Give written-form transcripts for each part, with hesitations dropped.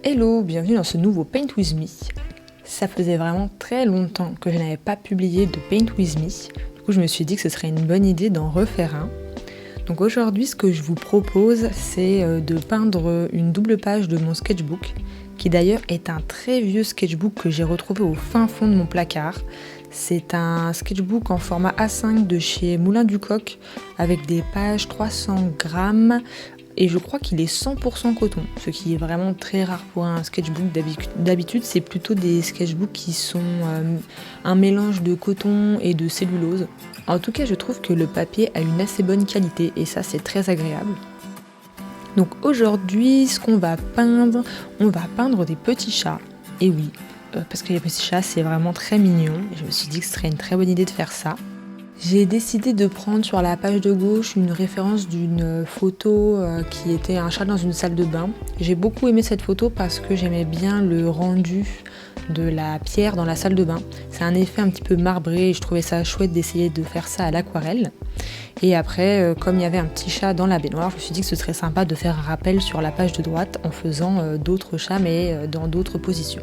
Hello, bienvenue dans ce nouveau Paint With Me. Ça faisait vraiment très longtemps que je n'avais pas publié de Paint With Me. Du coup, je me suis dit que ce serait une bonne idée d'en refaire un. Donc aujourd'hui, ce que je vous propose, c'est de peindre une double page de mon sketchbook, qui d'ailleurs est un très vieux sketchbook que j'ai retrouvé au fin fond de mon placard. C'est un sketchbook en format A5 de chez Moulin du Coq, avec des pages 300 grammes, et je crois qu'il est 100% coton, ce qui est vraiment très rare pour un sketchbook. D'habitude, c'est plutôt des sketchbooks qui sont un mélange de coton et de cellulose. En tout cas, je trouve que le papier a une assez bonne qualité et ça, c'est très agréable. Donc aujourd'hui, ce qu'on va peindre, on va peindre des petits chats. Et oui, parce que les petits chats, c'est vraiment très mignon. Et je me suis dit que ce serait une très bonne idée de faire ça. J'ai décidé de prendre sur la page de gauche une référence d'une photo qui était un chat dans une salle de bain. J'ai beaucoup aimé cette photo parce que j'aimais bien le rendu de la pierre dans la salle de bain. C'est un effet un petit peu marbré et je trouvais ça chouette d'essayer de faire ça à l'aquarelle. Et après, comme il y avait un petit chat dans la baignoire, je me suis dit que ce serait sympa de faire un rappel sur la page de droite en faisant d'autres chats mais dans d'autres positions.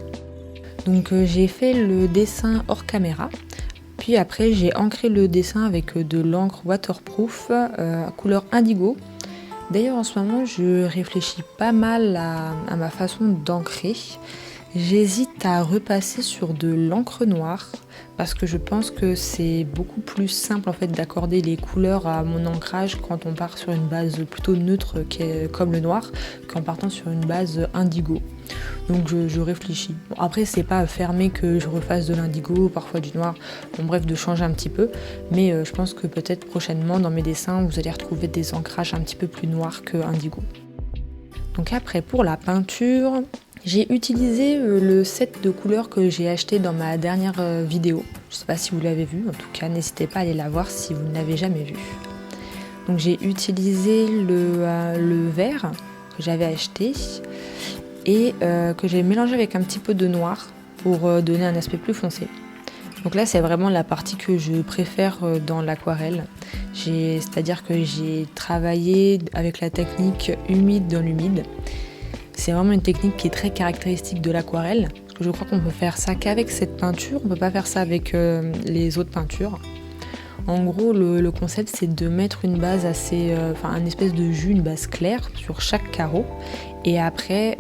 Donc j'ai fait le dessin hors caméra. Puis après, j'ai ancré le dessin avec de l'encre waterproof couleur indigo. D'ailleurs, en ce moment, je réfléchis pas mal à ma façon d'ancrer. J'hésite à repasser sur de l'encre noire parce que je pense que c'est beaucoup plus simple en fait d'accorder les couleurs à mon ancrage quand on part sur une base plutôt neutre comme le noir qu'en partant sur une base indigo. Donc je réfléchis. Bon, après, c'est pas fermé que je refasse de l'indigo, parfois du noir, bon bref, de changer un petit peu. Mais je pense que peut-être prochainement dans mes dessins, vous allez retrouver des ancrages un petit peu plus noirs que indigo. Donc après, pour la peinture, j'ai utilisé le set de couleurs que j'ai acheté dans ma dernière vidéo. Je sais pas si vous l'avez vu, en tout cas, n'hésitez pas à aller la voir si vous ne l'avez jamais vu. Donc j'ai utilisé le vert que j'avais acheté et que j'ai mélangé avec un petit peu de noir pour donner un aspect plus foncé. Donc là, c'est vraiment la partie que je préfère dans l'aquarelle. C'est-à-dire que j'ai travaillé avec la technique humide dans l'humide. C'est vraiment une technique qui est très caractéristique de l'aquarelle. Parce que je crois qu'on peut faire ça qu'avec cette peinture, on ne peut pas faire ça avec les autres peintures. En gros, le concept, c'est de mettre une base un espèce de jus, une base claire sur chaque carreau. Et après,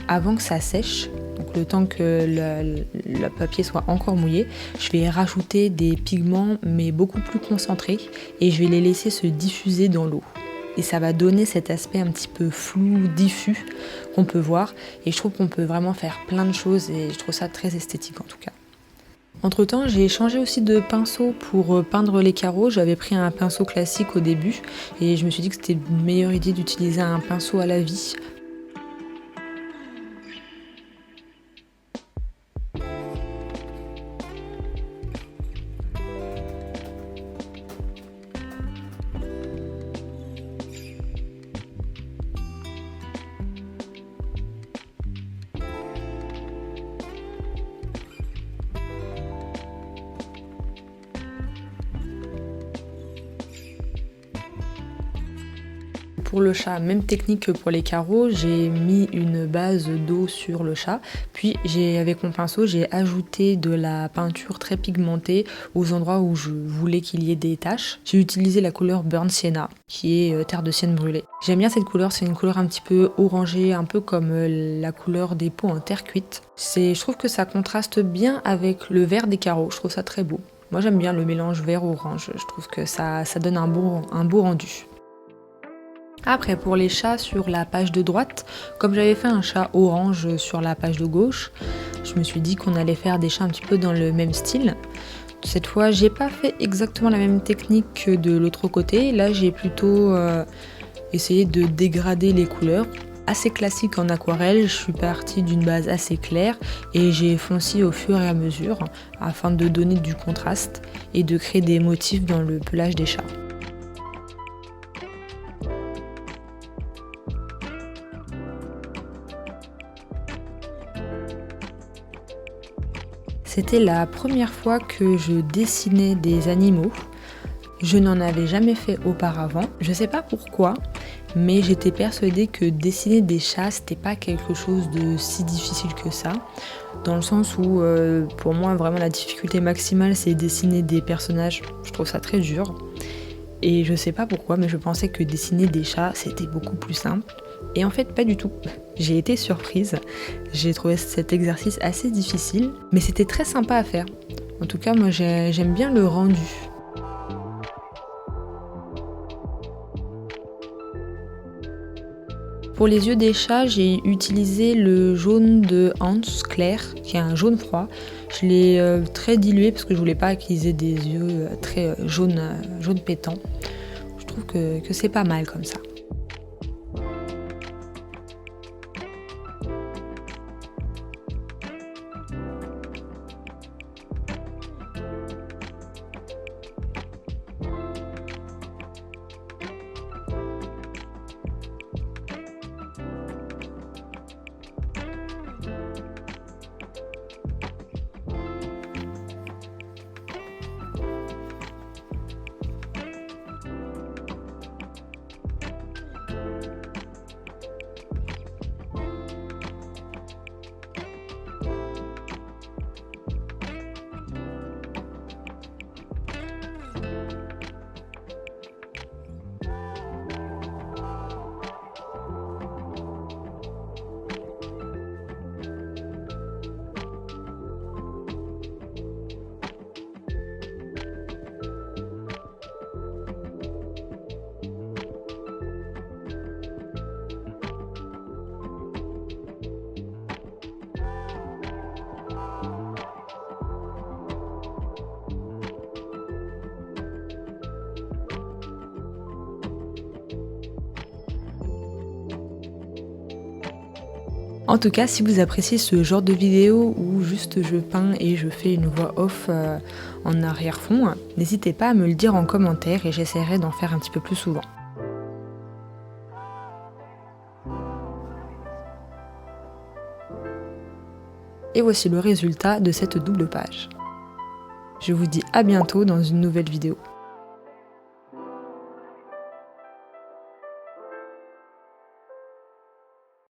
avant que ça sèche, donc le temps que le papier soit encore mouillé, je vais rajouter des pigments, mais beaucoup plus concentrés, et je vais les laisser se diffuser dans l'eau. Et ça va donner cet aspect un petit peu flou, diffus qu'on peut voir. Et je trouve qu'on peut vraiment faire plein de choses et je trouve ça très esthétique en tout cas. Entre temps, j'ai changé aussi de pinceau pour peindre les carreaux. J'avais pris un pinceau classique au début et je me suis dit que c'était une meilleure idée d'utiliser un pinceau à la vie. Pour le chat, même technique que pour les carreaux, j'ai mis une base d'eau sur le chat, puis avec mon pinceau, j'ai ajouté de la peinture très pigmentée aux endroits où je voulais qu'il y ait des taches. J'ai utilisé la couleur Burnt Sienna, qui est terre de sienne brûlée. J'aime bien cette couleur, c'est une couleur un petit peu orangée, un peu comme la couleur des pots en terre cuite. Je trouve que ça contraste bien avec le vert des carreaux, je trouve ça très beau. Moi j'aime bien le mélange vert-orange, je trouve que ça donne un beau rendu. Après, pour les chats sur la page de droite, comme j'avais fait un chat orange sur la page de gauche, je me suis dit qu'on allait faire des chats un petit peu dans le même style. Cette fois, j'ai pas fait exactement la même technique que de l'autre côté. Là, j'ai plutôt essayé de dégrader les couleurs. Assez classique en aquarelle, je suis partie d'une base assez claire et j'ai foncé au fur et à mesure afin de donner du contraste et de créer des motifs dans le pelage des chats. C'était la première fois que je dessinais des animaux. Je n'en avais jamais fait auparavant. Je sais pas pourquoi, mais j'étais persuadée que dessiner des chats c'était pas quelque chose de si difficile que ça, dans le sens où pour moi vraiment la difficulté maximale c'est dessiner des personnages, je trouve ça très dur. Et je sais pas pourquoi, mais je pensais que dessiner des chats c'était beaucoup plus simple. Et en fait, pas du tout. J'ai été surprise. J'ai trouvé cet exercice assez difficile, mais c'était très sympa à faire. En tout cas, moi j'aime bien le rendu. Pour les yeux des chats, j'ai utilisé le jaune de Hans clair, qui est un jaune froid. Je l'ai très dilué parce que je voulais pas qu'ils aient des yeux très jaune pétant. Je trouve que c'est pas mal comme ça. En tout cas, si vous appréciez ce genre de vidéo où juste je peins et je fais une voix off en arrière-fond, n'hésitez pas à me le dire en commentaire et j'essaierai d'en faire un petit peu plus souvent. Et voici le résultat de cette double page. Je vous dis à bientôt dans une nouvelle vidéo.